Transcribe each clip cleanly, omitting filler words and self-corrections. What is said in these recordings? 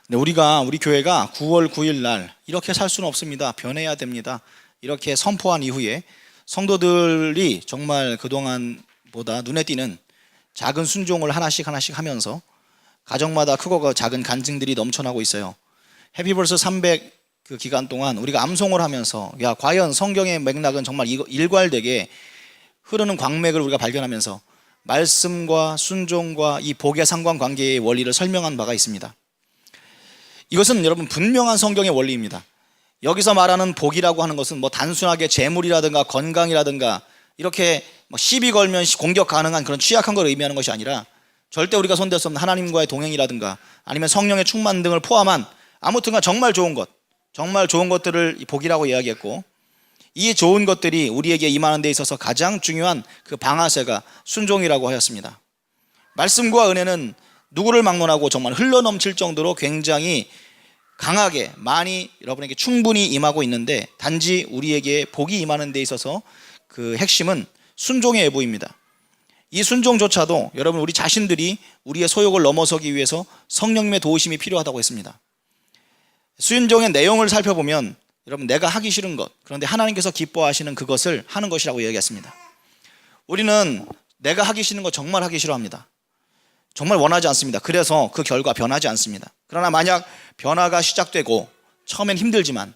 우리 교회가 9월 9일 날 이렇게 살 수는 없습니다. 변해야 됩니다. 이렇게 선포한 이후에 성도들이 정말 그동안보다 눈에 띄는 작은 순종을 하나씩 하면서 가정마다 크고 작은 간증들이 넘쳐나고 있어요. 해피벌스 300 그 기간 동안 우리가 암송을 하면서 과연 성경의 맥락은 정말 일괄되게 흐르는 광맥을 우리가 발견하면서 말씀과 순종과 이 복의 상관관계의 원리를 설명한 바가 있습니다. 이것은 여러분 분명한 성경의 원리입니다. 여기서 말하는 복이라고 하는 것은 단순하게 재물이라든가 건강이라든가 이렇게 시비 걸면 공격 가능한 그런 취약한 걸 의미하는 것이 아니라 절대 우리가 손댈 수 없는 하나님과의 동행이라든가 아니면 성령의 충만 등을 포함한 아무튼간 정말 좋은 것들을 복이라고 이야기했고, 이 좋은 것들이 우리에게 임하는 데 있어서 가장 중요한 그 방아쇠가 순종이라고 하였습니다. 말씀과 은혜는 누구를 막론하고 정말 흘러넘칠 정도로 굉장히 강하게 많이 여러분에게 충분히 임하고 있는데, 단지 우리에게 복이 임하는 데 있어서 그 핵심은 순종의 예보입니다. 이 순종조차도 여러분 우리 자신들이 우리의 소욕을 넘어서기 위해서 성령님의 도우심이 필요하다고 했습니다. 순종의 내용을 살펴보면 여러분 내가 하기 싫은 것, 그런데 하나님께서 기뻐하시는 그것을 하는 것이라고 이야기했습니다. 우리는 내가 하기 싫은 것 정말 하기 싫어합니다. 정말 원하지 않습니다. 그래서 그 결과 변하지 않습니다. 그러나 만약 변화가 시작되고, 처음엔 힘들지만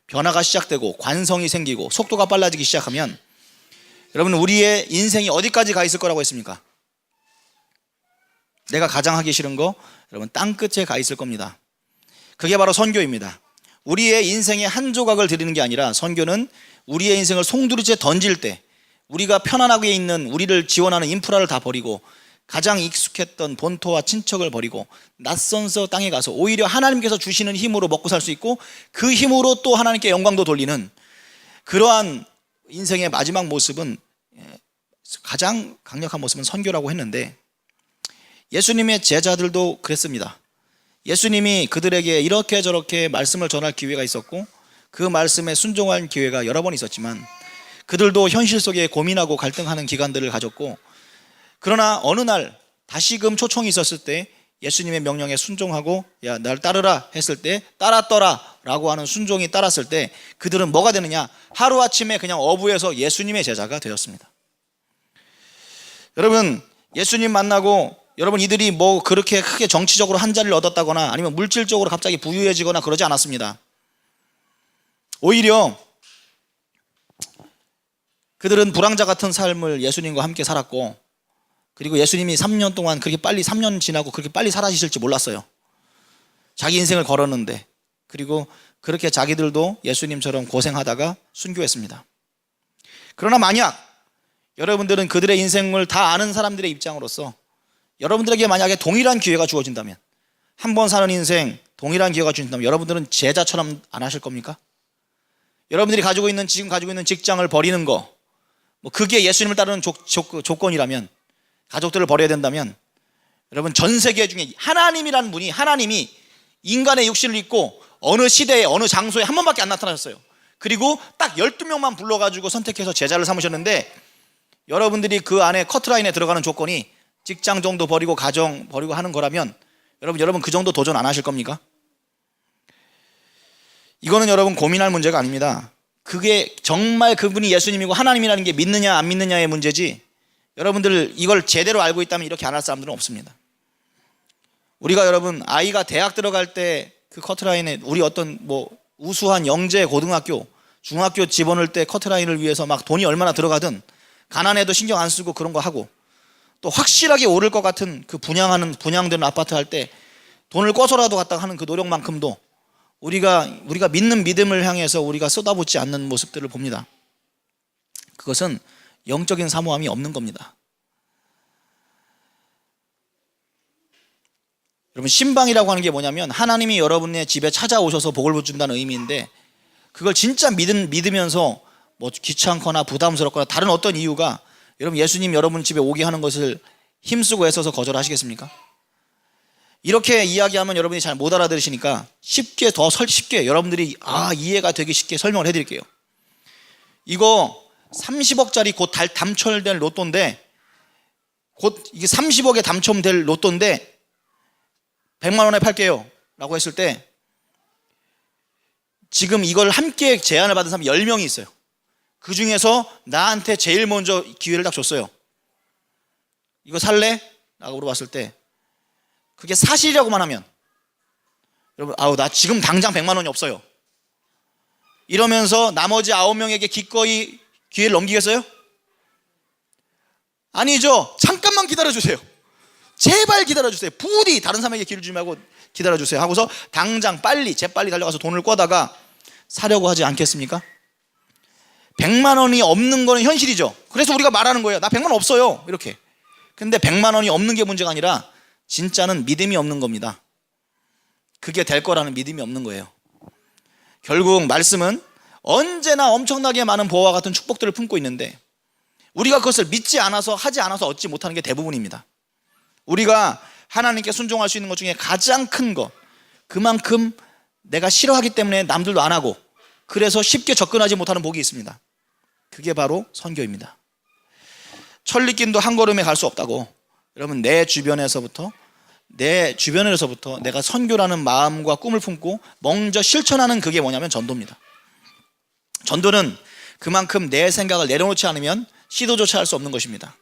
변화가 시작되고 관성이 생기고 속도가 빨라지기 시작하면 여러분 우리의 인생이 어디까지 가 있을 거라고 했습니까? 내가 가장 하기 싫은 거 여러분 땅끝에 가 있을 겁니다. 그게 바로 선교입니다. 우리의 인생의 한 조각을 드리는 게 아니라, 선교는 우리의 인생을 송두리째 던질 때 우리가 편안하게 있는 우리를 지원하는 인프라를 다 버리고 가장 익숙했던 본토와 친척을 버리고 낯선 땅에 가서 오히려 하나님께서 주시는 힘으로 먹고 살 수 있고 그 힘으로 또 하나님께 영광도 돌리는 그러한 인생의 마지막 모습은, 가장 강력한 모습은 선교라고 했는데, 예수님의 제자들도 그랬습니다. 예수님이 그들에게 이렇게 저렇게 말씀을 전할 기회가 있었고 그 말씀에 순종할 기회가 여러 번 있었지만 그들도 현실 속에 고민하고 갈등하는 기간들을 가졌고, 그러나 어느 날 다시금 초청이 있었을 때 예수님의 명령에 순종하고 야 날 따르라 했을 때 따랐더라 라고 하는 순종이 따랐을 때 그들은 뭐가 되느냐, 하루아침에 그냥 어부에서 예수님의 제자가 되었습니다. 여러분 예수님 만나고 여러분 이들이 그렇게 크게 정치적으로 한 자리를 얻었다거나 아니면 물질적으로 갑자기 부유해지거나 그러지 않았습니다. 오히려 그들은 불황자 같은 삶을 예수님과 함께 살았고, 그리고 예수님이 3년 동안 그렇게 빨리 3년 지나고 그렇게 빨리 사라지실지 몰랐어요. 자기 인생을 걸었는데, 그리고 그렇게 자기들도 예수님처럼 고생하다가 순교했습니다. 그러나 만약 여러분들은 그들의 인생을 다 아는 사람들의 입장으로서 여러분들에게 만약에 동일한 기회가 주어진다면, 한 번 사는 인생 동일한 기회가 주어진다면 여러분들은 제자처럼 안 하실 겁니까? 여러분들이 지금 가지고 있는 직장을 버리는 거, 그게 예수님을 따르는 조건이라면, 가족들을 버려야 된다면, 여러분 전 세계 중에 하나님이라는 분이, 하나님이 인간의 육신을 입고 어느 시대에 어느 장소에 한 번밖에 안 나타나셨어요. 그리고 딱 12명만 불러가지고 선택해서 제자를 삼으셨는데, 여러분들이 그 안에 커트라인에 들어가는 조건이 직장 정도 버리고 가정 버리고 하는 거라면 여러분 그 정도 도전 안 하실 겁니까? 이거는 여러분 고민할 문제가 아닙니다. 그게 정말 그분이 예수님이고 하나님이라는 게 믿느냐 안 믿느냐의 문제지, 여러분들 이걸 제대로 알고 있다면 이렇게 안 할 사람들은 없습니다. 우리가 여러분 아이가 대학 들어갈 때 그 커트라인에 우리 어떤 우수한 영재 고등학교 중학교 집어넣을 때 커트라인을 위해서 막 돈이 얼마나 들어가든 가난해도 신경 안 쓰고 그런 거 하고, 또 확실하게 오를 것 같은 그 분양되는 아파트 할 때 돈을 꿔서라도 갖다 하는 그 노력만큼도 우리가 믿는 믿음을 향해서 우리가 쏟아붓지 않는 모습들을 봅니다. 그것은 영적인 사모함이 없는 겁니다. 여러분 신방이라고 하는 게 뭐냐면, 하나님이 여러분의 집에 찾아오셔서 복을 준다는 의미인데, 그걸 진짜 믿으면서 귀찮거나 부담스럽거나 다른 어떤 이유가 여러분 예수님 여러분 집에 오게 하는 것을 힘쓰고 애써서 거절하시겠습니까? 이렇게 이야기하면 여러분이 잘 못 알아들으시니까 더 쉽게 여러분들이 이해가 되기 쉽게 설명을 해드릴게요. 이거 30억짜리 곧 당첨될 로또인데, 곧 이게 30억에 당첨될 로또인데 100만 원에 팔게요. 라고 했을 때 지금 이걸 함께 제안을 받은 사람이 10명이 있어요. 그 중에서 나한테 제일 먼저 기회를 딱 줬어요. 이거 살래? 라고 물어봤을 때 그게 사실이라고만 하면 여러분, 나 지금 당장 100만 원이 없어요. 이러면서 나머지 9명에게 기꺼이 기회를 넘기겠어요? 아니죠. 잠깐만 기다려주세요. 제발 기다려주세요. 부디 다른 사람에게 기회를 주지 말고 기다려주세요 하고서 당장 빨리 재빨리 달려가서 돈을 꿔다가 사려고 하지 않겠습니까? 100만 원이 없는 거는 현실이죠. 그래서 우리가 말하는 거예요. 나 100만 원 없어요 이렇게. 근데 100만 원이 없는 게 문제가 아니라 진짜는 믿음이 없는 겁니다. 그게 될 거라는 믿음이 없는 거예요. 결국 말씀은 언제나 엄청나게 많은 보화와 같은 축복들을 품고 있는데 우리가 그것을 믿지 않아서 하지 않아서 얻지 못하는 게 대부분입니다. 우리가 하나님께 순종할 수 있는 것 중에 가장 큰 것, 그만큼 내가 싫어하기 때문에 남들도 안 하고 그래서 쉽게 접근하지 못하는 복이 있습니다. 그게 바로 선교입니다. 천리길도 한 걸음에 갈 수 없다고. 여러분, 내 주변에서부터 내가 선교라는 마음과 꿈을 품고 먼저 실천하는 그게 뭐냐면 전도입니다. 전도는 그만큼 내 생각을 내려놓지 않으면 시도조차 할 수 없는 것입니다.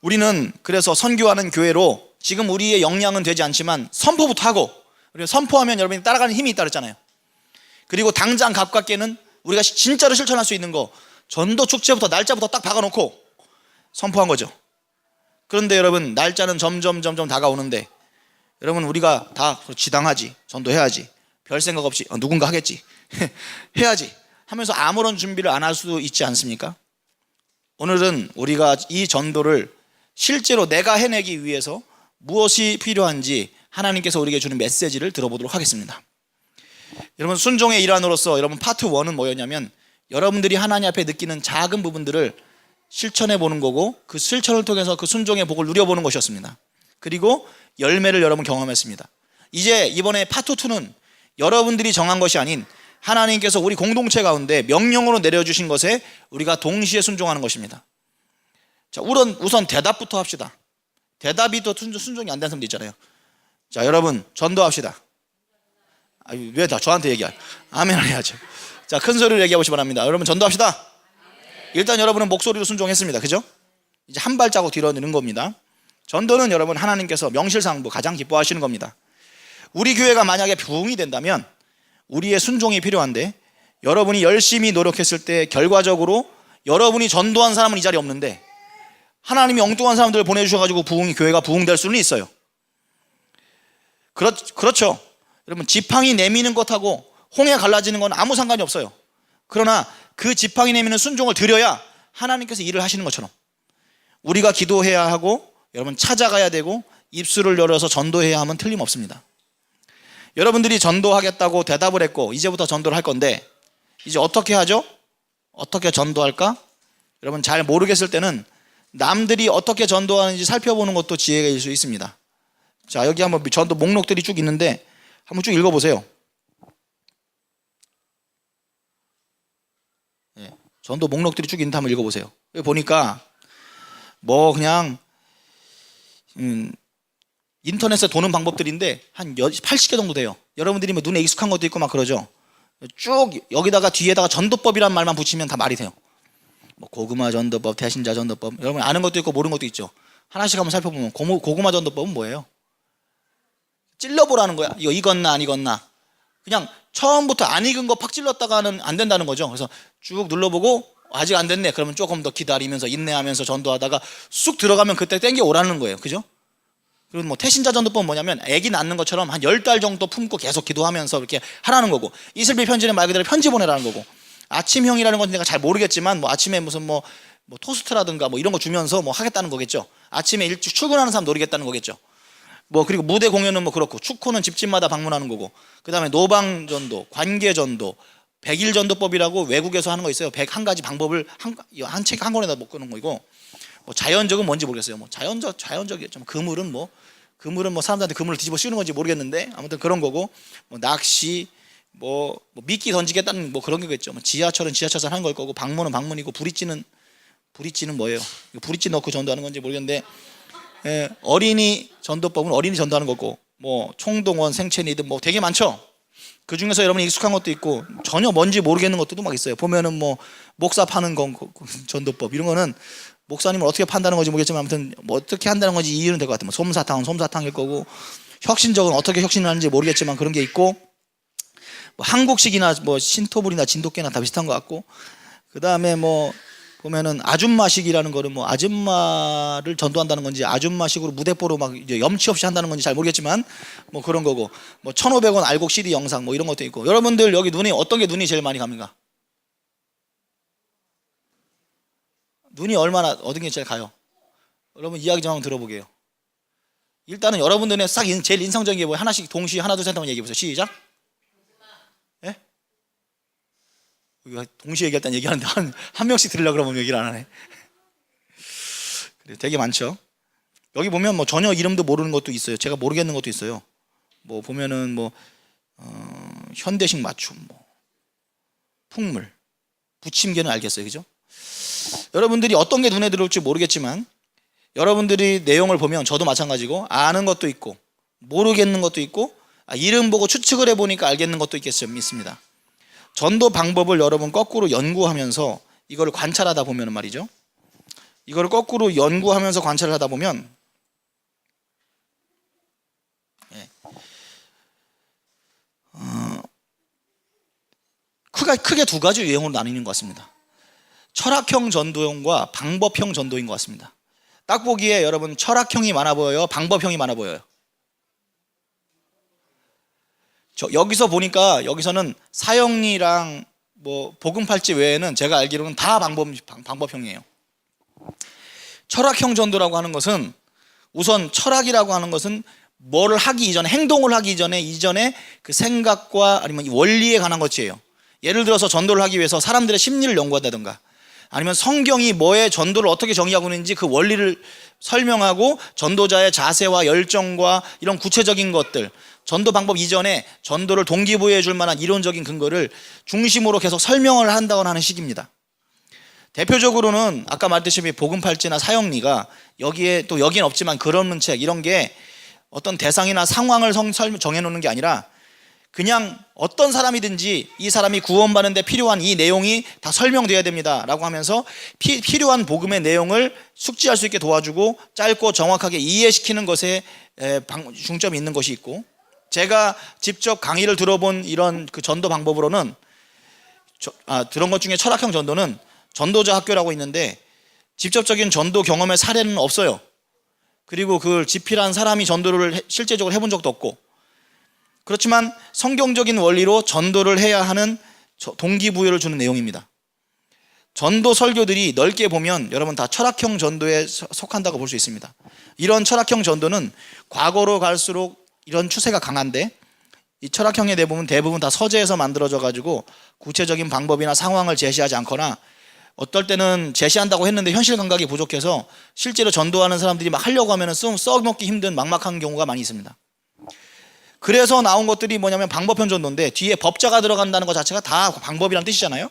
우리는 그래서 선교하는 교회로 지금 우리의 역량은 되지 않지만 선포부터 하고, 그리고 선포하면 여러분이 따라가는 힘이 있다 그랬잖아요. 그리고 당장 가깝게는 우리가 진짜로 실천할 수 있는 거, 전도 축제부터 날짜부터 딱 박아놓고 선포한 거죠. 그런데 여러분, 날짜는 점점 다가오는데 여러분, 우리가 다 지당하지, 전도해야지, 별 생각 없이 누군가 하겠지 해야지 하면서 아무런 준비를 안 할 수도 있지 않습니까? 오늘은 우리가 이 전도를 실제로 내가 해내기 위해서 무엇이 필요한지 하나님께서 우리에게 주는 메시지를 들어보도록 하겠습니다. 여러분, 순종의 일환으로서 여러분 파트 1은 뭐였냐면 여러분들이 하나님 앞에 느끼는 작은 부분들을 실천해 보는 거고 그 실천을 통해서 그 순종의 복을 누려보는 것이었습니다. 그리고 열매를 여러분 경험했습니다. 이제 이번에 파트 2는 여러분들이 정한 것이 아닌 하나님께서 우리 공동체 가운데 명령으로 내려주신 것에 우리가 동시에 순종하는 것입니다. 자, 우선 대답부터 합시다. 대답이 더 순종이 안 되는 사람도 있잖아요. 자, 여러분 전도합시다. 왜 다 저한테 얘기할? 아멘 해야죠. 자, 큰 소리로 얘기해 보시기 바랍니다. 여러분 전도합시다. 일단 여러분은 목소리로 순종했습니다. 그죠? 이제 한 발자국 뒤로 넣는 겁니다. 전도는 여러분 하나님께서 명실상부 가장 기뻐하시는 겁니다. 우리 교회가 만약에 부흥이 된다면 우리의 순종이 필요한데 여러분이 열심히 노력했을 때 결과적으로 여러분이 전도한 사람은 이 자리에 없는데 하나님이 엉뚱한 사람들을 보내주셔가지고 교회가 부흥될 수는 있어요. 그렇죠. 여러분, 지팡이 내미는 것하고 홍해 갈라지는 건 아무 상관이 없어요. 그러나 그 지팡이 내미는 순종을 드려야 하나님께서 일을 하시는 것처럼 우리가 기도해야 하고 여러분 찾아가야 되고 입술을 열어서 전도해야 하면 틀림없습니다. 여러분들이 전도하겠다고 대답을 했고 이제부터 전도를 할 건데 이제 어떻게 하죠? 어떻게 전도할까? 여러분, 잘 모르겠을 때는 남들이 어떻게 전도하는지 살펴보는 것도 지혜일 수 있습니다. 자, 여기 한번 전도 목록들이 쭉 있는데 한번 쭉 읽어보세요. 네, 전도 목록들이 쭉 있는데 한번 읽어보세요. 여기 보니까 뭐 그냥 인터넷에 도는 방법들인데 한 80개 정도 돼요. 여러분들이 뭐 눈에 익숙한 것도 있고 막 그러죠. 쭉 여기다가 뒤에다가 전도법이란 말만 붙이면 다 말이 돼요. 뭐 고구마 전도법, 대신자 전도법, 여러분 아는 것도 있고 모르는 것도 있죠. 하나씩 한번 살펴보면 고구마 전도법은 뭐예요? 찔러보라는 거야. 이거 익었나 안 익었나. 그냥 처음부터 안 익은 거 팍 찔렀다가는 안 된다는 거죠. 그래서 쭉 눌러보고 아직 안 됐네. 그러면 조금 더 기다리면서 인내하면서 전도하다가 쑥 들어가면 그때 땡겨 오라는 거예요. 그죠? 그리고 뭐 태신자 전도법은 뭐냐면 아기 낳는 것처럼 한 10달 정도 품고 계속 기도하면서 이렇게 하라는 거고, 이슬비 편지는 말 그대로 편지 보내라는 거고, 아침형이라는 건 내가 잘 모르겠지만 뭐 아침에 무슨 뭐 토스트라든가 뭐 이런 거 주면서 뭐 하겠다는 거겠죠. 아침에 일찍 출근하는 사람 노리겠다는 거겠죠. 뭐 그리고 무대 공연은 뭐 그렇고, 축코는 집집마다 방문하는 거고, 그 다음에 노방 전도, 관계 전도, 100일 전도법이라고 외국에서 하는 거 있어요. 101가지 방법을 한 책 한 권에다 묶어놓은 거이고, 뭐 자연적은 뭔지 모르겠어요. 뭐 자연적이겠죠. 그물은 뭐 사람들한테 그물을 뒤집어 씌우는 건지 모르겠는데 아무튼 그런 거고, 뭐 낚시, 뭐 미끼 던지겠다는 뭐 그런 거겠죠. 뭐 지하철은 지하철에서 하는 걸 거고, 방문은 방문이고, 부리찌는 뭐예요? 부리찌 넣고 전도하는 건지 모르겠는데, 어린이 전도법은 어린이 전도하는 거고, 뭐 총동원, 생체니드 뭐 되게 많죠. 그 중에서 여러분이 익숙한 것도 있고 전혀 뭔지 모르겠는 것들도 막 있어요. 보면은 뭐 목사 파는 건 전도법 이런 거는 목사님을 어떻게 판다는 건지 모르겠지만 아무튼 뭐 어떻게 한다는 건지 이해는 될 것 같아요. 뭐 솜사탕은 솜사탕일 거고 혁신적은 어떻게 혁신을 하는지 모르겠지만 그런 게 있고 뭐 한국식이나 뭐 신토불이나 진돗개나 다 비슷한 것 같고 그 다음에 뭐 보면은 아줌마식이라는 거는 뭐 아줌마를 전도한다는 건지 아줌마식으로 무대뽀로 막 이제 염치 없이 한다는 건지 잘 모르겠지만 뭐 그런 거고 뭐 1,500원 알곡 CD 영상 뭐 이런 것도 있고 여러분들 여기 눈이 어떤 게 눈이 제일 많이 갑니까? 눈이 얼마나 어떤 게 제일 가요? 여러분 이야기 좀 한번 들어보게요. 일단은 여러분들의 싹 제일 인상적인 게 뭐예요? 하나씩 동시에 하나 둘 셋 한번 얘기해 보세요. 시작. 예? 동시에 얘기할 땐 얘기하는데 한 명씩 들으려고 그러면 얘기를 안 하네. 그래, 되게 많죠. 여기 보면 뭐 전혀 이름도 모르는 것도 있어요. 제가 모르겠는 것도 있어요. 뭐 보면은 뭐 현대식 맞춤, 뭐 풍물, 부침개는 알겠어요, 그죠? 여러분들이 어떤 게 눈에 들어올지 모르겠지만 여러분들이 내용을 보면 저도 마찬가지고 아는 것도 있고 모르겠는 것도 있고 이름 보고 추측을 해보니까 알겠는 것도 있습니다. 전도 방법을 여러분 거꾸로 연구하면서 이거를 관찰하다 보면 말이죠. 이거를 거꾸로 연구하면서 관찰을 하다 보면 크게 두 가지 유형으로 나뉘는 것 같습니다. 철학형 전도형과 방법형 전도인 것 같습니다. 딱 보기에 여러분 철학형이 많아 보여요? 방법형이 많아 보여요? 여기서 보니까 여기서는 사형리랑 뭐 복음팔찌 외에는 제가 알기로는 다 방법형이에요. 철학형 전도라고 하는 것은 우선 철학이라고 하는 것은 뭐를 하기 이전에 행동을 하기 이전에 그 생각과 아니면 원리에 관한 것이에요. 예를 들어서 전도를 하기 위해서 사람들의 심리를 연구한다든가 아니면 성경이 뭐의 전도를 어떻게 정의하고 있는지 그 원리를 설명하고 전도자의 자세와 열정과 이런 구체적인 것들 전도 방법 이전에 전도를 동기부여해 줄 만한 이론적인 근거를 중심으로 계속 설명을 한다거나 하는 식입니다. 대표적으로는 아까 말했듯이 복음팔찌나 사형리가 여기에 또 여긴 없지만 그런 책 이런 게 어떤 대상이나 상황을 정해놓는 게 아니라 그냥 어떤 사람이든지 이 사람이 구원받는 데 필요한 이 내용이 다 설명되어야 됩니다 라고 하면서 필요한 복음의 내용을 숙지할 수 있게 도와주고 짧고 정확하게 이해시키는 것에 중점이 있는 것이 있고 제가 직접 강의를 들어본 이런 그 전도 방법으로는 들은 것 중에 철학형 전도는 전도자 학교라고 있는데 직접적인 전도 경험의 사례는 없어요. 그리고 그걸 집필한 사람이 전도를 실제적으로 해본 적도 없고 그렇지만 성경적인 원리로 전도를 해야 하는 동기부여를 주는 내용입니다. 전도 설교들이 넓게 보면 여러분 다 철학형 전도에 속한다고 볼 수 있습니다. 이런 철학형 전도는 과거로 갈수록 이런 추세가 강한데 이 철학형의 대부분 다 서재에서 만들어져 가지고 구체적인 방법이나 상황을 제시하지 않거나 어떨 때는 제시한다고 했는데 현실 감각이 부족해서 실제로 전도하는 사람들이 막 하려고 하면 써먹기 힘든 막막한 경우가 많이 있습니다. 그래서 나온 것들이 뭐냐면 방법형 전도인데 뒤에 법자가 들어간다는 것 자체가 다 방법이라는 뜻이잖아요.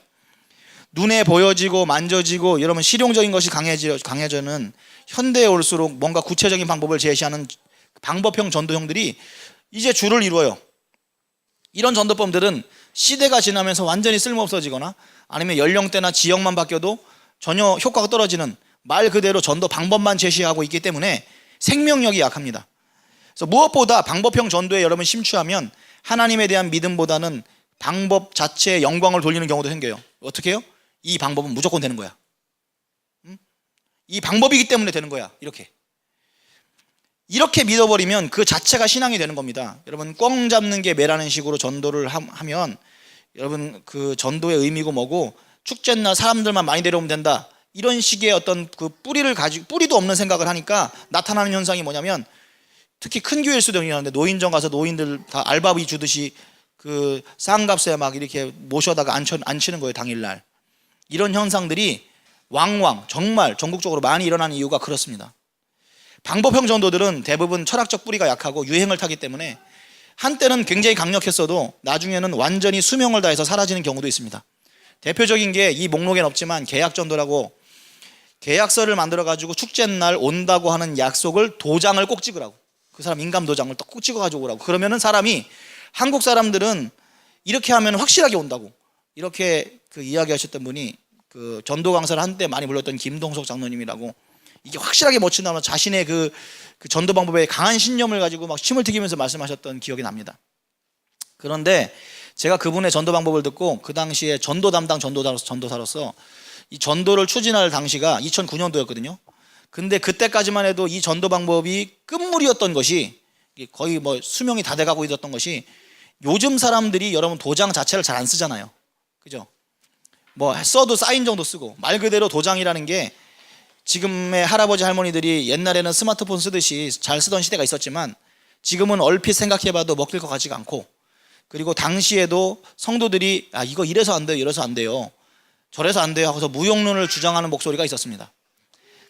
눈에 보여지고 만져지고 여러분 실용적인 것이 강해져는 현대에 올수록 뭔가 구체적인 방법을 제시하는 방법형 전도형들이 이제 주를 이루어요. 이런 전도법들은 시대가 지나면서 완전히 쓸모없어지거나 아니면 연령대나 지역만 바뀌어도 전혀 효과가 떨어지는 말 그대로 전도 방법만 제시하고 있기 때문에 생명력이 약합니다. 그래서 무엇보다 방법형 전도에 여러분 심취하면 하나님에 대한 믿음보다는 방법 자체에 영광을 돌리는 경우도 생겨요. 어떻게 해요? 이 방법은 무조건 되는 거야. 이 방법이기 때문에 되는 거야. 이렇게 믿어버리면 그 자체가 신앙이 되는 겁니다. 여러분 꽝 잡는 게 매라는 식으로 전도를 하면 여러분 그 전도의 의미고 뭐고 축제날 사람들만 많이 데려오면 된다 이런 식의 어떤 그 뿌리도 없는 생각을 하니까 나타나는 현상이 뭐냐면 특히 큰 교회일 수도 있는데 노인정 가서 노인들 다 알바비 주듯이 그 쌍값에 막 이렇게 모셔다가 앉히는 거예요. 당일날. 이런 현상들이 왕왕 정말 전국적으로 많이 일어나는 이유가 그렇습니다. 방법형 전도들은 대부분 철학적 뿌리가 약하고 유행을 타기 때문에 한때는 굉장히 강력했어도 나중에는 완전히 수명을 다해서 사라지는 경우도 있습니다. 대표적인 게 이 목록에는 없지만 계약전도라고 계약서를 만들어 가지고 축제날 온다고 하는 약속을 도장을 꼭 찍으라고 그 사람 인감도장을 꼭 찍어가지고 오라고. 그러면은 사람이, 한국 사람들은 이렇게 하면 확실하게 온다고. 이렇게 그 이야기하셨던 분이 그 전도 강사를 한때 많이 불렀던 김동석 장로님이라고. 이게 확실하게 멋진다면 자신의 그 전도 방법에 강한 신념을 가지고 막 침을 튀기면서 말씀하셨던 기억이 납니다. 그런데 제가 그분의 전도 방법을 듣고 그 당시에 전도 담당 전도사로서 이 전도를 추진할 당시가 2009년도였거든요. 근데 그때까지만 해도 이 전도 방법이 끝물이었던 것이, 거의 뭐 수명이 다 돼가고 있었던 것이, 요즘 사람들이 여러분 도장 자체를 잘 안 쓰잖아요. 그죠? 뭐 써도 사인 정도 쓰고, 말 그대로 도장이라는 게 지금의 할아버지 할머니들이 옛날에는 스마트폰 쓰듯이 잘 쓰던 시대가 있었지만 지금은 얼핏 생각해봐도 먹힐 것 같지가 않고, 그리고 당시에도 성도들이 이거 이래서 안 돼요, 이래서 안 돼요, 저래서 안 돼요 하고서 무용론을 주장하는 목소리가 있었습니다.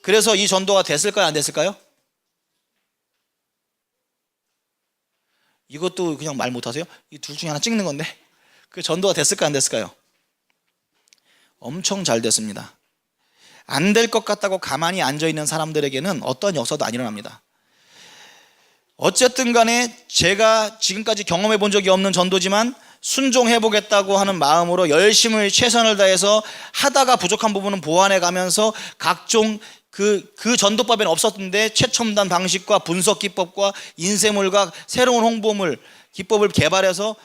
그래서 이 전도가 됐을까요, 안 됐을까요? 이것도 그냥 말 못하세요? 이 둘 중에 하나 찍는 건데, 그 전도가 됐을까요, 안 됐을까요? 엄청 잘 됐습니다. 안 될 것 같다고 가만히 앉아있는 사람들에게는 어떤 역사도 안 일어납니다. 어쨌든 간에 제가 지금까지 경험해 본 적이 없는 전도지만 순종해 보겠다고 하는 마음으로 열심히 최선을 다해서 하다가 부족한 부분은 보완해 가면서 각종 그 전도법에는 없었는데 최첨단 방식과 분석 기법과 인쇄물과 새로운 홍보물 기법을 개발해서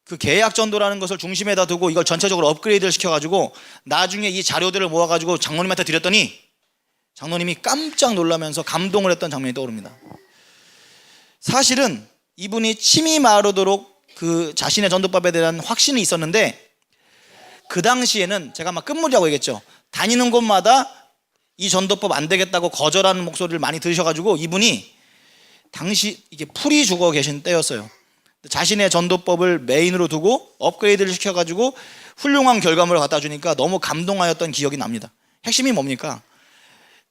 그 계약 전도라는 것을 중심에다 두고 이걸 전체적으로 업그레이드를 시켜가지고 나중에 이 자료들을 모아가지고 장로님한테 드렸더니 장로님이 깜짝 놀라면서 감동을 했던 장면이 떠오릅니다. 사실은 이분이 침이 마르도록 그 자신의 전도법에 대한 확신이 있었는데, 그 당시에는 제가 막 끝물이라고 얘기했죠. 다니는 곳마다 이 전도법 안 되겠다고 거절하는 목소리를 많이 들으셔가지고 이분이 당시 이게 풀이 죽어 계신 때였어요. 자신의 전도법을 메인으로 두고 업그레이드를 시켜가지고 훌륭한 결과물을 갖다 주니까 너무 감동하였던 기억이 납니다. 핵심이 뭡니까?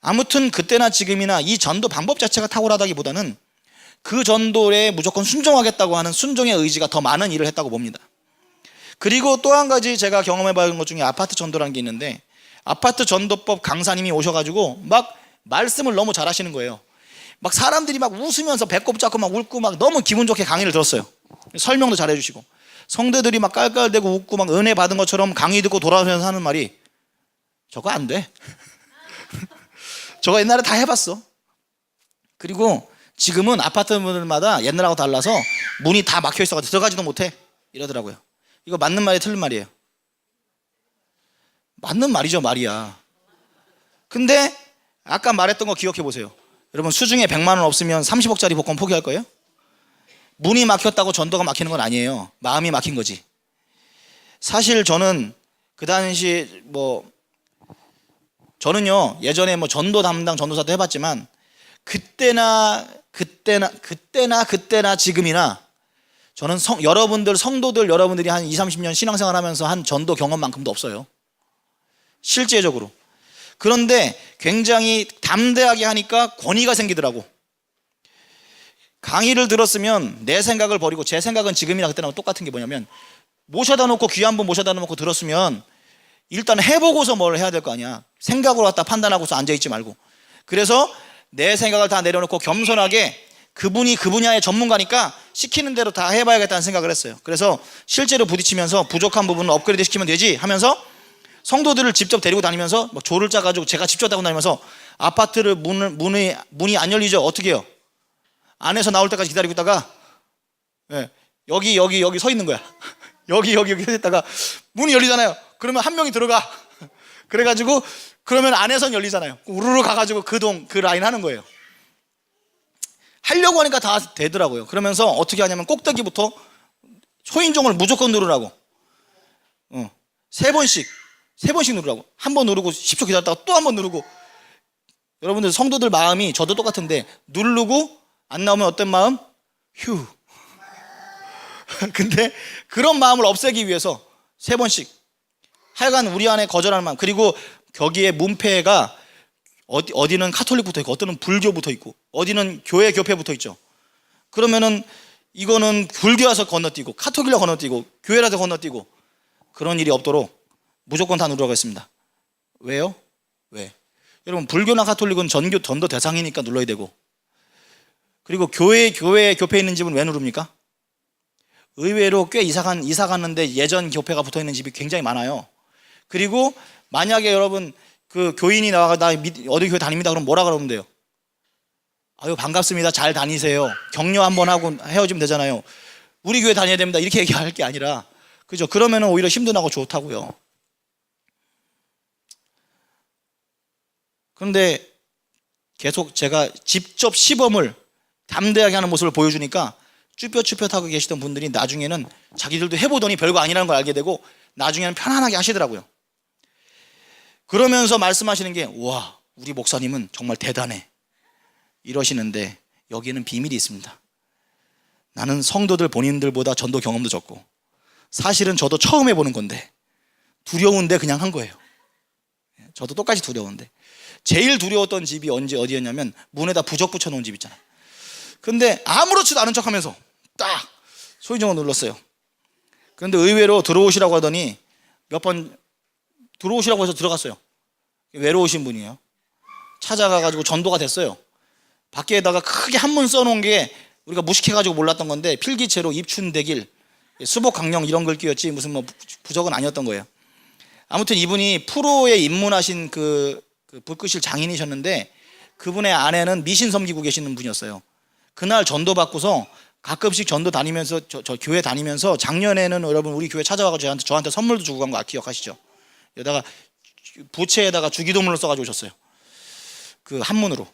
아무튼 그때나 지금이나 이 전도 방법 자체가 탁월하다기보다는 그 전도에 무조건 순종하겠다고 하는 순종의 의지가 더 많은 일을 했다고 봅니다. 그리고 또 한 가지 제가 경험해 본 것 중에 아파트 전도라는 게 있는데, 아파트 전도법 강사님이 오셔가지고 막 말씀을 너무 잘하시는 거예요. 막 사람들이 막 웃으면서 배꼽 잡고 막 울고 막 너무 기분 좋게 강의를 들었어요. 설명도 잘해주시고, 성도들이 막 깔깔대고 웃고 막 은혜 받은 것처럼 강의 듣고 돌아오면서 하는 말이, 저거 안 돼. 저거 옛날에 다 해봤어. 그리고 지금은 아파트들마다 옛날하고 달라서 문이 다 막혀 있어가지고 들어가지도 못해 이러더라고요. 이거 맞는 말이에요, 틀린 말이에요? 맞는 말이죠, 말이야. 근데 아까 말했던 거 기억해 보세요. 여러분, 수중에 100만 원 없으면 30억짜리 복권 포기할 거예요? 문이 막혔다고 전도가 막히는 건 아니에요. 마음이 막힌 거지. 사실 저는 그 당시 저는요 예전에 전도 담당 전도사도 해봤지만 그때나 지금이나 저는 성도들 여러분들이 한 20, 30년 신앙생활 하면서 한 전도 경험만큼도 없어요, 실제적으로. 그런데 굉장히 담대하게 하니까 권위가 생기더라고. 강의를 들었으면 내 생각을 버리고, 제 생각은 지금이나 그때나 똑같은 게 뭐냐면, 모셔다 놓고 귀 한 번 모셔다 놓고 들었으면 일단 해보고서 뭘 해야 될 거 아니야. 생각으로 갖다 판단하고서 앉아있지 말고. 그래서 내 생각을 다 내려놓고 겸손하게, 그분이 그 분야의 전문가니까 시키는 대로 다 해봐야겠다는 생각을 했어요. 그래서 실제로 부딪히면서 부족한 부분을 업그레이드 시키면 되지 하면서 성도들을 직접 데리고 다니면서 조를 짜가지고 제가 직접 타고 다니면서 아파트를 문이 안 열리죠? 어떻게 해요? 안에서 나올 때까지 기다리고 있다가 여기 서 있는 거야. 여기 서 있다가 문이 열리잖아요. 그러면 한 명이 들어가. 그래가지고 그러면 안에선 열리잖아요. 우르르 가가지고 그 라인 하는 거예요. 하려고 하니까 다 되더라고요. 그러면서 어떻게 하냐면 꼭대기부터 초인종을 무조건 누르라고. 세 번씩 누르라고. 한 번 누르고 10초 기다렸다가 또 한 번 누르고. 여러분들 성도들 마음이 저도 똑같은데, 누르고 안 나오면 어떤 마음? 휴. 근데 그런 마음을 없애기 위해서 세 번씩, 하여간 우리 안에 거절하는 마음. 그리고 거기에 문패가 어디는 카톨릭 붙어 있고, 어디는 불교 붙어 있고, 어디는 교회 교패 붙어 있죠. 그러면은 이거는 불교라서 건너뛰고, 카톨릭이라 건너뛰고, 교회라서 건너뛰고, 그런 일이 없도록 무조건 다 누르라고 했습니다. 왜요? 왜? 여러분, 불교나 카톨릭은 전도 대상이니까 눌러야 되고, 그리고 교회에 교패 있는 집은 왜 누릅니까? 의외로 꽤 이사 갔는데 예전 교패가 붙어 있는 집이 굉장히 많아요. 그리고 만약에 여러분 그 교인이 나와가 나 어디 교회 다닙니다 그럼 뭐라 그러면 돼요? 아유 반갑습니다, 잘 다니세요, 격려 한번 하고 헤어지면 되잖아요. 우리 교회 다녀야 됩니다 이렇게 얘기할 게 아니라, 그죠? 그러면은 오히려 힘든하고 좋다고요. 그런데 계속 제가 직접 시범을 담대하게 하는 모습을 보여주니까 쭈뼛쭈뼛하고 계시던 분들이 나중에는 자기들도 해보더니 별거 아니라는 걸 알게 되고 나중에는 편안하게 하시더라고요. 그러면서 말씀하시는 게, 와, 우리 목사님은 정말 대단해 이러시는데, 여기에는 비밀이 있습니다. 나는 성도들 본인들보다 전도 경험도 적고 사실은 저도 처음 해보는 건데 두려운데 그냥 한 거예요. 저도 똑같이 두려운데, 제일 두려웠던 집이 어디였냐면 문에다 부적 붙여놓은 집 있잖아요. 근데 아무렇지도 않은 척하면서 딱 소유정을 눌렀어요. 그런데 의외로 들어오시라고 하더니 몇 번 들어오시라고 해서 들어갔어요. 외로우신 분이에요. 찾아가가지고 전도가 됐어요. 밖에다가 크게 한문 써놓은 게 우리가 무식해가지고 몰랐던 건데 필기체로 입춘대길, 수복강령 이런 글 끼었지 무슨 뭐 부적은 아니었던 거예요. 아무튼 이분이 프로에 입문하신 그 불끄실 장인이셨는데 그분의 아내는 미신 섬기고 계시는 분이었어요. 그날 전도 받고서 가끔씩 전도 다니면서 저 교회 다니면서 작년에는 여러분 우리 교회 찾아와가지고 저한테 선물도 주고 간 거 기억하시죠? 여기다가 부채에다가 주기도문을 써가지고 오셨어요. 그 한문으로.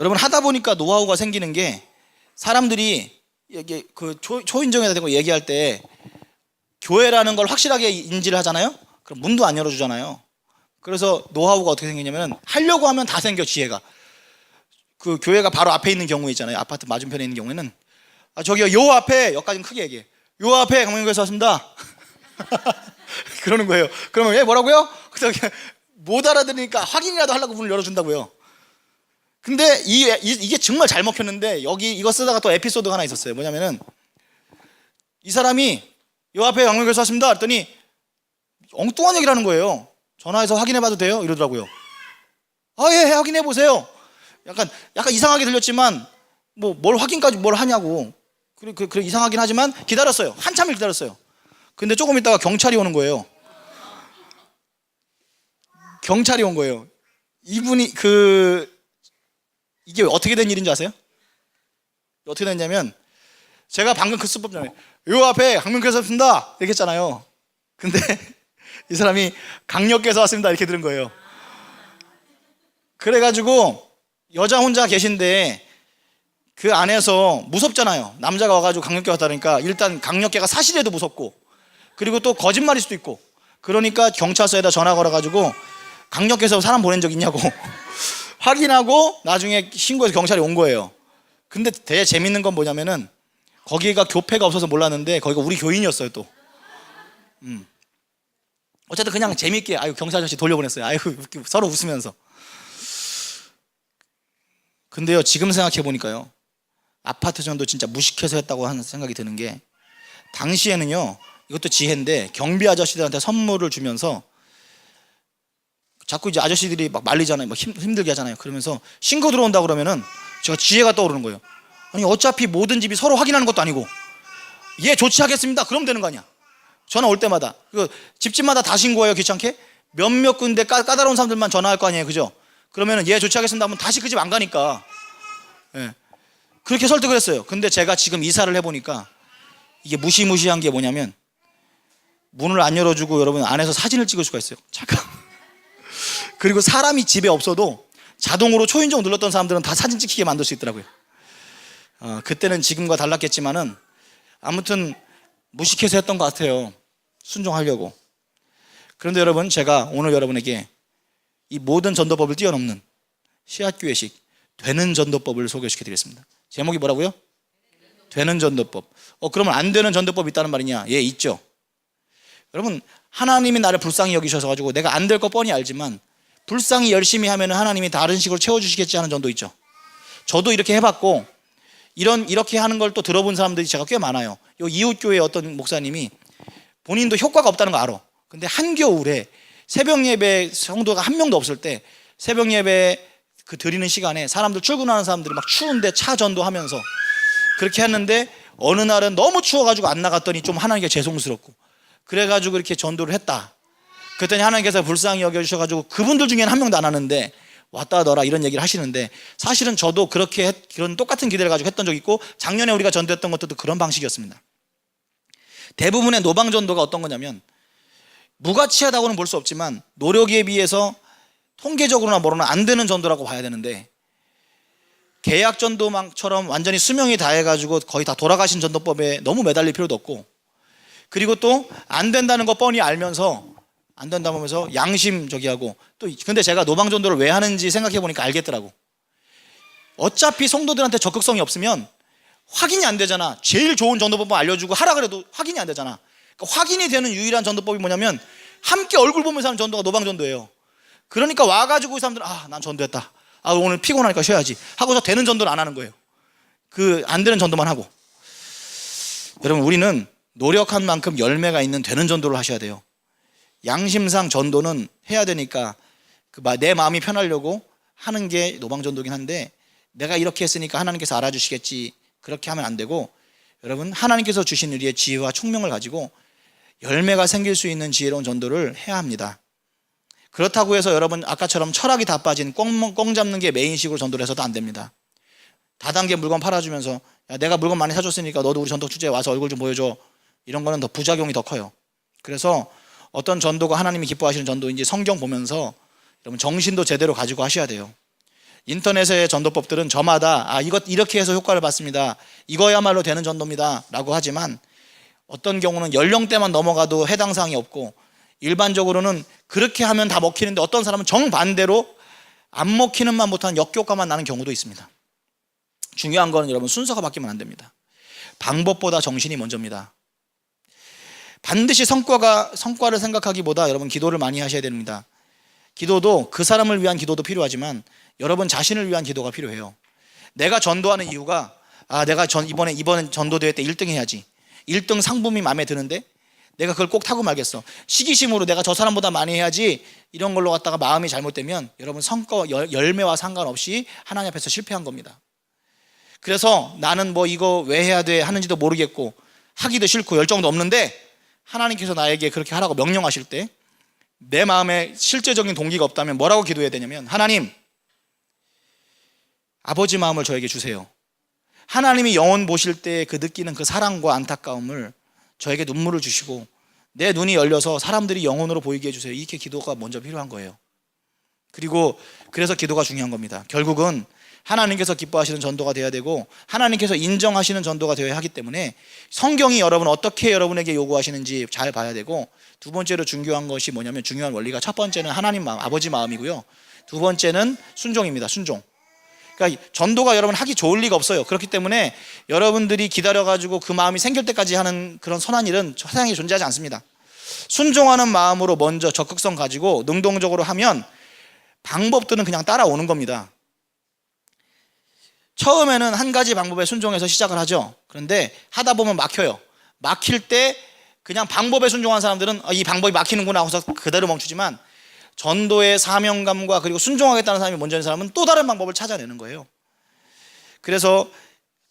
여러분 하다 보니까 노하우가 생기는 게, 사람들이 이게 그 초인종에다 대고 얘기할 때 교회라는 걸 확실하게 인지를 하잖아요. 그럼 문도 안 열어주잖아요. 그래서 노하우가 어떻게 생기냐면 하려고 하면 다 생겨, 지혜가. 그 교회가 바로 앞에 있는 경우에 있잖아요. 아파트 맞은편에 있는 경우에는 저기요, 요 앞에, 여기까지는 크게 얘기해. 요 앞에 강명교회에서 왔습니다. 그러는 거예요. 그러면 뭐라고요? 못 알아들으니까 확인이라도 하려고 문을 열어준다고요. 근데 이게 정말 잘 먹혔는데, 여기 이거 쓰다가 또 에피소드가 하나 있었어요. 뭐냐면은 이 사람이 요 앞에 강명교회에서 왔습니다 했더니 엉뚱한 얘기를 하는 거예요. 전화해서 확인해봐도 돼요? 이러더라고요. 아, 예, 확인해보세요. 약간 이상하게 들렸지만 뭘 확인까지 뭘 하냐고. 그래 이상하긴 하지만 기다렸어요. 한참을 기다렸어요. 근데 조금 있다가 경찰이 오는 거예요. 경찰이 온 거예요. 이분이 이게 어떻게 된 일인지 아세요? 어떻게 됐냐면, 제가 방금 그 수법 전에 요 앞에 강명교회에서 왔습니다 이렇게 했잖아요. 근데 이 사람이 강력계에서 왔습니다 이렇게 들은 거예요. 그래가지고 여자 혼자 계신데 그 안에서 무섭잖아요. 남자가 와가지고 강력계 왔다니까 일단 강력계가 사실에도 무섭고, 그리고 또 거짓말일 수도 있고, 그러니까 경찰서에다 전화 걸어가지고 강력계에서 사람 보낸 적 있냐고 확인하고 나중에 신고해서 경찰이 온 거예요. 근데 되게 재밌는 건 뭐냐면은 거기가 교패가 없어서 몰랐는데 거기가 우리 교인이었어요 또. 어쨌든 그냥 재밌게 아유 경찰 아저씨 돌려보냈어요. 아유 서로 웃으면서. 근데요, 지금 생각해 보니까요, 아파트 전도 진짜 무식해서 했다고 하는 생각이 드는 게, 당시에는요, 이것도 지혜인데 경비 아저씨들한테 선물을 주면서 자꾸 이제 아저씨들이 막 말리잖아요. 막 힘들게 하잖아요. 그러면서 신고 들어온다 그러면은 제가 지혜가 떠오르는 거예요. 아니 어차피 모든 집이 서로 확인하는 것도 아니고, 예 조치하겠습니다 그럼 되는 거 아니야. 전화 올 때마다 집집마다 다 신고해요. 귀찮게 몇몇 군데 까다로운 사람들만 전화할 거 아니에요, 그죠? 그러면은 예 조치하겠습니다 하면 다시 그 집 안 가니까. 예. 그렇게 설득을 했어요. 근데 제가 지금 이사를 해보니까 이게 무시무시한 게 뭐냐면, 문을 안 열어주고 여러분 안에서 사진을 찍을 수가 있어요. 잠깐. 그리고 사람이 집에 없어도 자동으로 초인종 눌렀던 사람들은 다 사진 찍히게 만들 수 있더라고요. 그때는 지금과 달랐겠지만은 아무튼 무식해서 했던 것 같아요. 순종하려고. 그런데 여러분, 제가 오늘 여러분에게 이 모든 전도법을 뛰어넘는 씨앗교회식 되는 전도법을 소개시켜 드리겠습니다. 제목이 뭐라고요? 되는 전도법. 그러면 안 되는 전도법이 있다는 말이냐? 예, 있죠. 여러분, 하나님이 나를 불쌍히 여기셔서 가지고 내가 안 될 거 뻔히 알지만 불쌍히 열심히 하면 하나님이 다른 식으로 채워주시겠지 하는 전도 있죠. 저도 이렇게 해봤고 이렇게 하는 걸 또 들어본 사람들이 제가 꽤 많아요. 요 이웃교회 어떤 목사님이 본인도 효과가 없다는 거 알아. 근데 한겨울에 새벽 예배 성도가 한 명도 없을 때 새벽 예배 그 드리는 시간에 사람들 출근하는 사람들이 막 추운데 차 전도하면서 그렇게 했는데 어느 날은 너무 추워가지고 안 나갔더니 좀 하나님께 죄송스럽고 그래가지고 이렇게 전도를 했다. 그랬더니 하나님께서 불쌍히 여겨주셔가지고 그분들 중에는 한 명도 안 하는데 왔다 하더라 이런 얘기를 하시는데 사실은 저도 그런 똑같은 기대를 가지고 했던 적이 있고 작년에 우리가 전도했던 것도 그런 방식이었습니다. 대부분의 노방전도가 어떤 거냐면 무가치하다고는 볼 수 없지만 노력에 비해서 통계적으로나 뭐로나 안 되는 전도라고 봐야 되는데 계약 전도망처럼 완전히 수명이 다해가지고 거의 다 돌아가신 전도법에 너무 매달릴 필요도 없고 그리고 또 안 된다는 거 뻔히 알면서 안 된다고 하면서 양심적이하고 또 근데 제가 노방전도를 왜 하는지 생각해 보니까 알겠더라고. 어차피 성도들한테 적극성이 없으면 확인이 안 되잖아. 제일 좋은 전도법만 알려주고 하라 그래도 확인이 안 되잖아. 그러니까 확인이 되는 유일한 전도법이 뭐냐면 함께 얼굴 보면서 하는 전도가 노방전도예요. 그러니까 와가지고 이 사람들은 난 전도했다. 오늘 피곤하니까 쉬어야지 하고서 되는 전도를 안 하는 거예요. 그 안 되는 전도만 하고. 여러분 우리는 노력한 만큼 열매가 있는 되는 전도를 하셔야 돼요. 양심상 전도는 해야 되니까 내 마음이 편하려고 하는 게 노방전도긴 한데 내가 이렇게 했으니까 하나님께서 알아주시겠지 그렇게 하면 안 되고 여러분 하나님께서 주신 우리의 지혜와 총명을 가지고 열매가 생길 수 있는 지혜로운 전도를 해야 합니다. 그렇다고 해서 여러분 아까처럼 철학이 다 빠진 꽁 잡는 게 메인식으로 전도를 해서도 안 됩니다. 다단계 물건 팔아주면서 야, 내가 물건 많이 사줬으니까 너도 우리 전도 축제에 와서 얼굴 좀 보여줘 이런 거는 더 부작용이 더 커요. 그래서 어떤 전도가 하나님이 기뻐하시는 전도인지 성경 보면서 여러분 정신도 제대로 가지고 하셔야 돼요. 인터넷의 전도법들은 저마다 이것 이렇게 해서 효과를 봤습니다. 이거야말로 되는 전도입니다 라고 하지만 어떤 경우는 연령대만 넘어가도 해당 사항이 없고 일반적으로는 그렇게 하면 다 먹히는데 어떤 사람은 정반대로 안 먹히는만 못한 역효과만 나는 경우도 있습니다. 중요한 거는 여러분 순서가 바뀌면 안 됩니다. 방법보다 정신이 먼저입니다. 반드시 성과를 생각하기보다 여러분 기도를 많이 하셔야 됩니다. 기도도 그 사람을 위한 기도도 필요하지만 여러분 자신을 위한 기도가 필요해요. 내가 전도하는 이유가 내가 이번에 전도대회 때 1등 해야지 1등 상품이 마음에 드는데 내가 그걸 꼭 타고 말겠어. 시기심으로 내가 저 사람보다 많이 해야지 이런 걸로 갖다가 마음이 잘못되면 여러분 성과 열매와 상관없이 하나님 앞에서 실패한 겁니다. 그래서 나는 뭐 이거 왜 해야 돼 하는지도 모르겠고 하기도 싫고 열정도 없는데 하나님께서 나에게 그렇게 하라고 명령하실 때 내 마음에 실제적인 동기가 없다면 뭐라고 기도해야 되냐면 하나님 아버지 마음을 저에게 주세요. 하나님이 영혼 보실 때 그 느끼는 그 사랑과 안타까움을 저에게 눈물을 주시고 내 눈이 열려서 사람들이 영혼으로 보이게 해주세요. 이렇게 기도가 먼저 필요한 거예요. 그리고 그래서 기도가 중요한 겁니다. 결국은 하나님께서 기뻐하시는 전도가 되어야 되고 하나님께서 인정하시는 전도가 되어야 하기 때문에 성경이 여러분 어떻게 여러분에게 요구하시는지 잘 봐야 되고 두 번째로 중요한 것이 뭐냐면 중요한 원리가 첫 번째는 하나님 마음, 아버지 마음이고요. 두 번째는 순종입니다. 순종. 그러니까 전도가 여러분 하기 좋을 리가 없어요. 그렇기 때문에 여러분들이 기다려가지고 그 마음이 생길 때까지 하는 그런 선한 일은 세상에 존재하지 않습니다. 순종하는 마음으로 먼저 적극성 가지고 능동적으로 하면 방법들은 그냥 따라오는 겁니다. 처음에는 한 가지 방법에 순종해서 시작을 하죠. 그런데 하다 보면 막혀요. 막힐 때 그냥 방법에 순종한 사람들은 이 방법이 막히는구나 하고서 그대로 멈추지만 전도의 사명감과 그리고 순종하겠다는 사람이 먼저 있는 사람은 또 다른 방법을 찾아내는 거예요. 그래서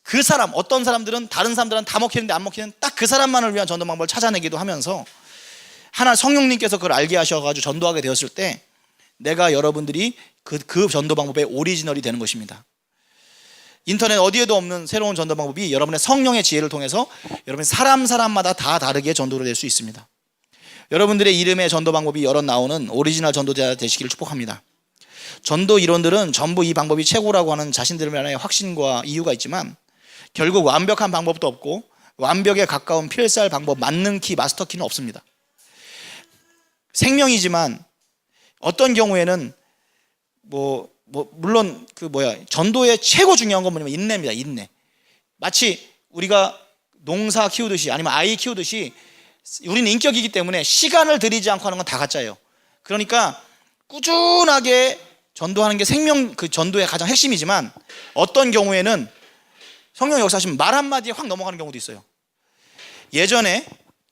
그 사람, 어떤 사람들은 다른 사람들은 다 먹히는데 안 먹히는 딱 그 사람만을 위한 전도 방법을 찾아내기도 하면서 하나 성령님께서 그걸 알게 하셔가지고 전도하게 되었을 때 내가 여러분들이 그 전도 방법의 오리지널이 되는 것입니다. 인터넷 어디에도 없는 새로운 전도 방법이 여러분의 성령의 지혜를 통해서 여러분 사람마다 다 다르게 전도를 낼 수 있습니다. 여러분들의 이름의 전도 방법이 여러 나오는 오리지널 전도자 되시기를 축복합니다. 전도 이론들은 전부 이 방법이 최고라고 하는 자신들만의 확신과 이유가 있지만 결국 완벽한 방법도 없고 완벽에 가까운 필살 방법, 만능 키, 마스터 키는 없습니다. 생명이지만 어떤 경우에는 물론 전도의 최고 중요한 건 뭐냐면 인내입니다. 인내. 마치 우리가 농사 키우듯이 아니면 아이 키우듯이 우리는 인격이기 때문에 시간을 들이지 않고 하는 건 다 가짜예요. 그러니까 꾸준하게 전도하는 게 그 전도의 가장 핵심이지만 어떤 경우에는 성령 역사하시면 말 한마디에 확 넘어가는 경우도 있어요. 예전에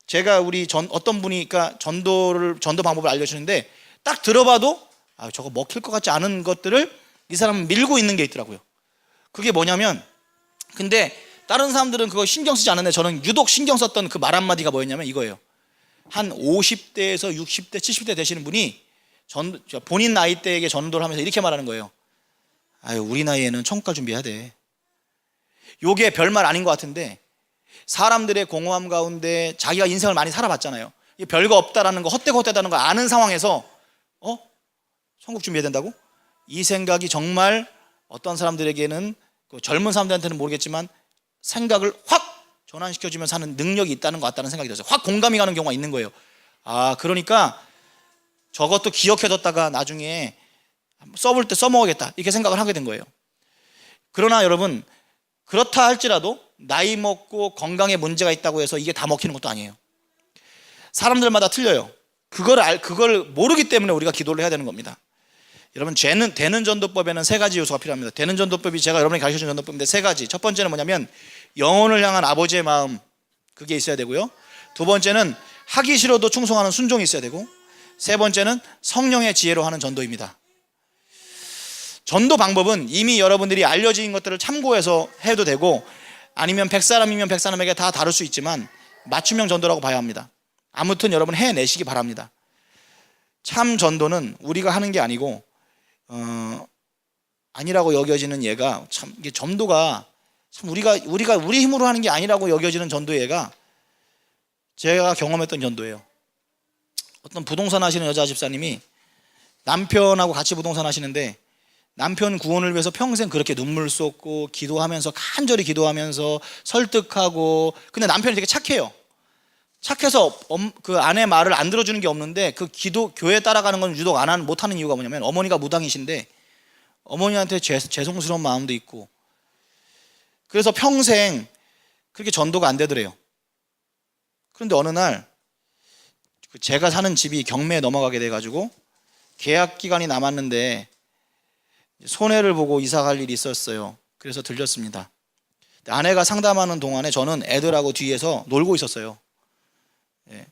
제가 어떤 분이 전도 방법을 알려주는데 딱 들어봐도 저거 먹힐 것 같지 않은 것들을 이 사람은 밀고 있는 게 있더라고요. 그게 뭐냐면, 근데 다른 사람들은 그거 신경 쓰지 않는데 저는 유독 신경 썼던 그 말 한마디가 뭐였냐면 이거예요. 한 50대에서 60대, 70대 되시는 분이 본인 나이대에게 전도를 하면서 이렇게 말하는 거예요. 아유, 우리 나이에는 청구가 준비해야 돼. 요게 별말 아닌 것 같은데, 사람들의 공허함 가운데 자기가 인생을 많이 살아봤잖아요. 별거 없다라는 거, 헛되고 거 아는 상황에서 천국 준비해야 된다고? 이 생각이 정말 어떤 사람들에게는, 젊은 사람들한테는 모르겠지만 생각을 확 전환시켜주면 사는 능력이 있다는 것 같다는 생각이 들었어요. 확 공감이 가는 경우가 있는 거예요. 아, 그러니까 저것도 기억해뒀다가 나중에 써볼 때 써먹어야겠다, 이렇게 생각을 하게 된 거예요. 그러나 여러분, 그렇다 할지라도 나이 먹고 건강에 문제가 있다고 해서 이게 다 먹히는 것도 아니에요. 사람들마다 틀려요. 그걸 모르기 때문에 우리가 기도를 해야 되는 겁니다. 여러분, 되는 전도법에는 세 가지 요소가 필요합니다. 되는 전도법이 제가 여러분에게 가르쳐준 전도법인데 세 가지. 첫 번째는 뭐냐면 영혼을 향한 아버지의 마음, 그게 있어야 되고요. 두 번째는 하기 싫어도 충성하는 순종이 있어야 되고, 세 번째는 성령의 지혜로 하는 전도입니다. 전도 방법은 이미 여러분들이 알려진 것들을 참고해서 해도 되고, 아니면 100사람이면 100사람에게 다 다를 수 있지만 맞춤형 전도라고 봐야 합니다. 아무튼 여러분 해내시기 바랍니다. 참 전도는 우리가 하는 게 아니고 아니라고 여겨지는 얘가, 참 이게 전도가 참 우리가 우리 힘으로 하는 게 아니라고 여겨지는 전도의 얘가 제가 경험했던 전도예요. 어떤 부동산 하시는 여자 집사님이 남편하고 같이 부동산 하시는데, 남편 구원을 위해서 평생 그렇게 눈물 쏟고 기도하면서, 간절히 기도하면서 설득하고, 근데 남편이 되게 착해요. 착해서 그 아내 말을 안 들어주는 게 없는데, 그 교회 따라가는 건 유독 못하는 이유가 뭐냐면, 어머니가 무당이신데 어머니한테 죄송스러운 마음도 있고, 그래서 평생 그렇게 전도가 안 되더래요. 그런데 어느 날 제가 사는 집이 경매에 넘어가게 돼가지고 계약 기간이 남았는데 손해를 보고 이사 갈 일이 있었어요. 그래서 들렸습니다. 아내가 상담하는 동안에 저는 애들하고 뒤에서 놀고 있었어요. 예.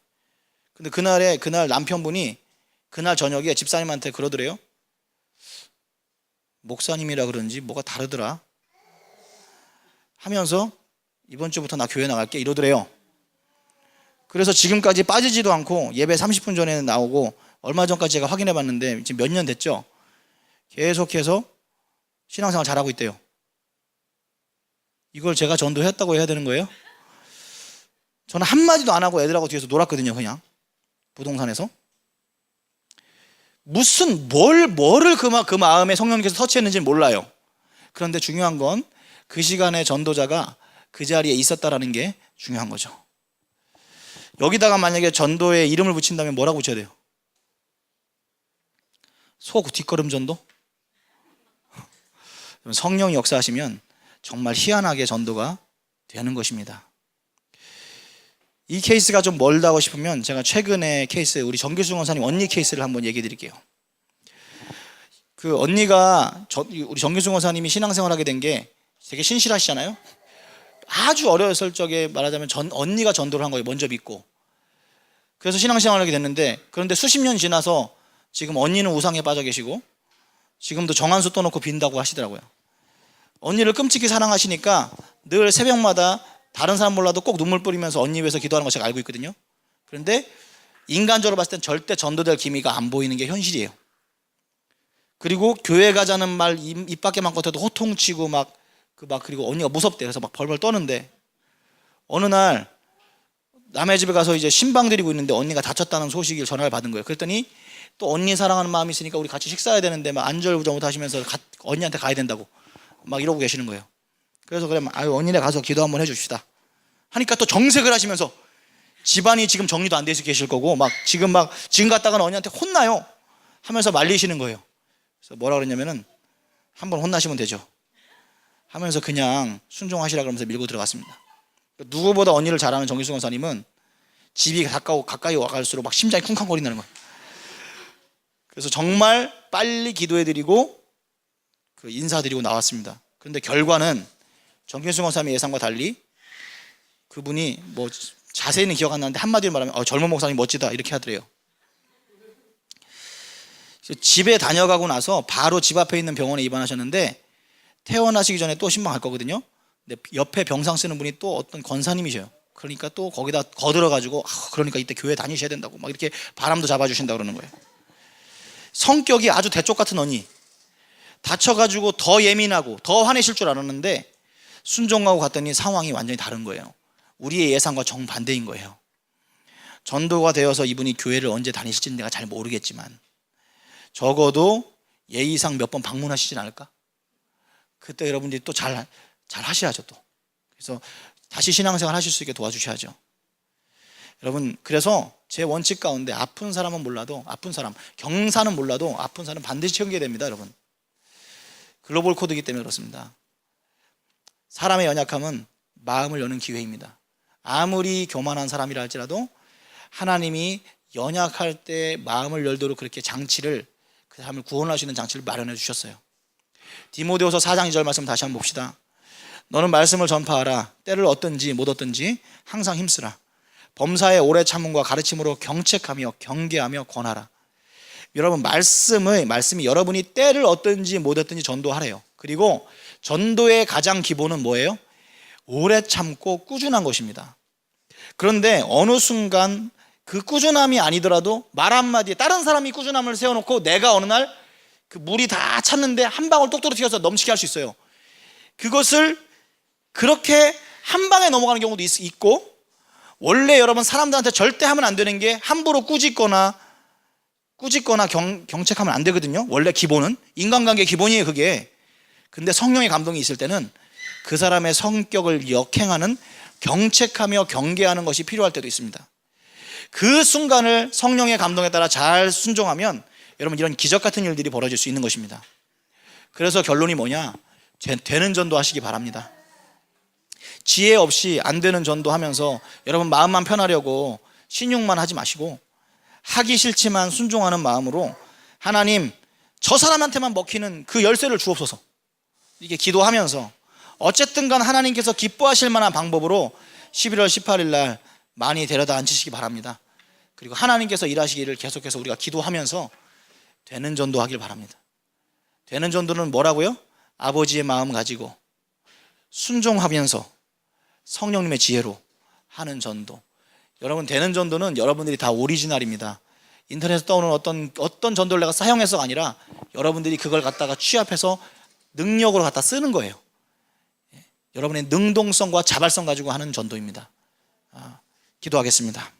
근데 그날 남편분이 그날 저녁에 집사님한테 그러더래요. 목사님이라 그런지 뭐가 다르더라 하면서 이번 주부터 나 교회 나갈게 이러더래요. 그래서 지금까지 빠지지도 않고 예배 30분 전에 나오고, 얼마 전까지 제가 확인해 봤는데 지금 몇 년 됐죠. 계속해서 신앙생활 잘하고 있대요. 이걸 제가 전도했다고 해야 되는 거예요? 저는 한마디도 안 하고 애들하고 뒤에서 놀았거든요. 그냥 부동산에서. 무슨 뭐를 그 마음에 성령님께서 터치했는지 몰라요. 그런데 중요한 건 그 시간에 전도자가 그 자리에 있었다라는 게 중요한 거죠. 여기다가 만약에 전도에 이름을 붙인다면 뭐라고 붙여야 돼요? 뒷걸음 전도? 성령이 역사하시면 정말 희한하게 전도가 되는 것입니다. 이 케이스가 좀 멀다고 싶으면 제가 최근에 케이스, 우리 정길수 권사님 언니 케이스를 한번 얘기해 드릴게요. 그 언니가 우리 정길수 권사님이 신앙생활하게 된 게 되게 신실하시잖아요. 아주 어렸을 적에 말하자면 언니가 전도를 한 거예요. 먼저 믿고. 그래서 신앙생활을 하게 됐는데, 그런데 수십 년 지나서 지금 언니는 우상에 빠져 계시고 지금도 정한수 떠놓고 빈다고 하시더라고요. 언니를 끔찍히 사랑하시니까 늘 새벽마다 다른 사람 몰라도 꼭 눈물 뿌리면서 언니 위해서 기도하는 거 제가 알고 있거든요. 그런데 인간적으로 봤을 땐 절대 전도될 기미가 안 보이는 게 현실이에요. 그리고 교회 가자는 말 입 밖에만 겉에도 호통치고 그리고 언니가 무섭대. 그래서 막 벌벌 떠는데, 어느 날 남의 집에 가서 이제 신방 드리고 있는데 언니가 다쳤다는 소식을 전화를 받은 거예요. 그랬더니 또 언니 사랑하는 마음이 있으니까 우리 같이 식사해야 되는데 막 안절부절 하시면서 언니한테 가야 된다고 막 이러고 계시는 거예요. 그래서 그러면 언니네 가서 기도 한번 해줍시다 하니까 또 정색을 하시면서, 집안이 지금 정리도 안 돼 있어 계실 거고 지금 갔다가는 언니한테 혼나요 하면서 말리시는 거예요. 그래서 뭐라 그랬냐면은, 한번 혼나시면 되죠 하면서 그냥 순종하시라 그러면서 밀고 들어갔습니다. 누구보다 언니를 잘 아는 정길수 권사님은 집이 가까이 와갈수록 막 심장이 쿵쾅거린다는 거예요. 그래서 정말 빨리 기도해드리고 인사드리고 나왔습니다. 그런데 결과는 정길수 권사님의 예상과 달리 그분이 자세히는 기억 안 나는데 한마디로 말하면 젊은 목사님 멋지다 이렇게 하더래요. 집에 다녀가고 나서 바로 집 앞에 있는 병원에 입원하셨는데 퇴원하시기 전에 또 신방할 거거든요. 근데 옆에 병상 쓰는 분이 또 어떤 권사님이셔요. 그러니까 또 거기다 거들어가지고 그러니까 이때 교회 다니셔야 된다고 막 이렇게 바람도 잡아주신다 그러는 거예요. 성격이 아주 대쪽 같은 언니, 다쳐가지고 더 예민하고 더 화내실 줄 알았는데 순종하고 갔더니 상황이 완전히 다른 거예요. 우리의 예상과 정반대인 거예요. 전도가 되어서 이분이 교회를 언제 다니실지는 내가 잘 모르겠지만 적어도 예의상 몇 번 방문하시진 않을까? 그때 여러분들이 또 잘 하셔야죠. 또 그래서 다시 신앙생활 하실 수 있게 도와주셔야죠. 여러분, 그래서 제 원칙 가운데 아픈 사람은 몰라도, 아픈 사람, 경사는 몰라도 아픈 사람 반드시 챙겨야 됩니다. 여러분, 글로벌 코드이기 때문에 그렇습니다. 사람의 연약함은 마음을 여는 기회입니다. 아무리 교만한 사람이라 할지라도 하나님이 연약할 때 마음을 열도록 그렇게 장치를, 그 사람을 구원할 수 있는 장치를 마련해 주셨어요. 디모데후서 4장 2절 말씀 다시 한번 봅시다. 너는 말씀을 전파하라. 때를 얻든지 못 얻든지 항상 힘쓰라. 범사의 오래 참음과 가르침으로 경책하며 경계하며 권하라. 여러분, 말씀이 여러분이 때를 얻든지 못 얻든지 전도하래요. 그리고 전도의 가장 기본은 뭐예요? 오래 참고 꾸준한 것입니다. 그런데 어느 순간 그 꾸준함이 아니더라도 말 한마디에 다른 사람이 꾸준함을 세워놓고 내가 어느 날 그 물이 다 찼는데 한 방울 똑 떨어뜨려서 넘치게 할 수 있어요. 그것을 그렇게 한 방에 넘어가는 경우도 있고, 원래 여러분 사람들한테 절대 하면 안 되는 게 함부로 꾸짖거나 경책하면 안 되거든요. 원래 기본은 인간관계 기본이에요, 그게. 근데 성령의 감동이 있을 때는 그 사람의 성격을 역행하는 경책하며 경계하는 것이 필요할 때도 있습니다. 그 순간을 성령의 감동에 따라 잘 순종하면 여러분 이런 기적 같은 일들이 벌어질 수 있는 것입니다. 그래서 결론이 뭐냐? 되는 전도 하시기 바랍니다. 지혜 없이 안 되는 전도 하면서 여러분 마음만 편하려고 신용만 하지 마시고 하기 싫지만 순종하는 마음으로 하나님, 저 사람한테만 먹히는 그 열쇠를 주옵소서, 이게 기도하면서 어쨌든 간 하나님께서 기뻐하실 만한 방법으로 11월 18일 날 많이 데려다 앉히시기 바랍니다. 그리고 하나님께서 일하시기를 계속해서 우리가 기도하면서 되는 전도 하길 바랍니다. 되는 전도는 뭐라고요? 아버지의 마음 가지고 순종하면서 성령님의 지혜로 하는 전도. 여러분, 되는 전도는 여러분들이 다 오리지널입니다. 인터넷에서 떠오르는 어떤 전도를 내가 사용해서가 아니라 여러분들이 그걸 갖다가 취합해서 능력으로 갖다 쓰는 거예요. 여러분의 능동성과 자발성 가지고 하는 전도입니다. 기도하겠습니다.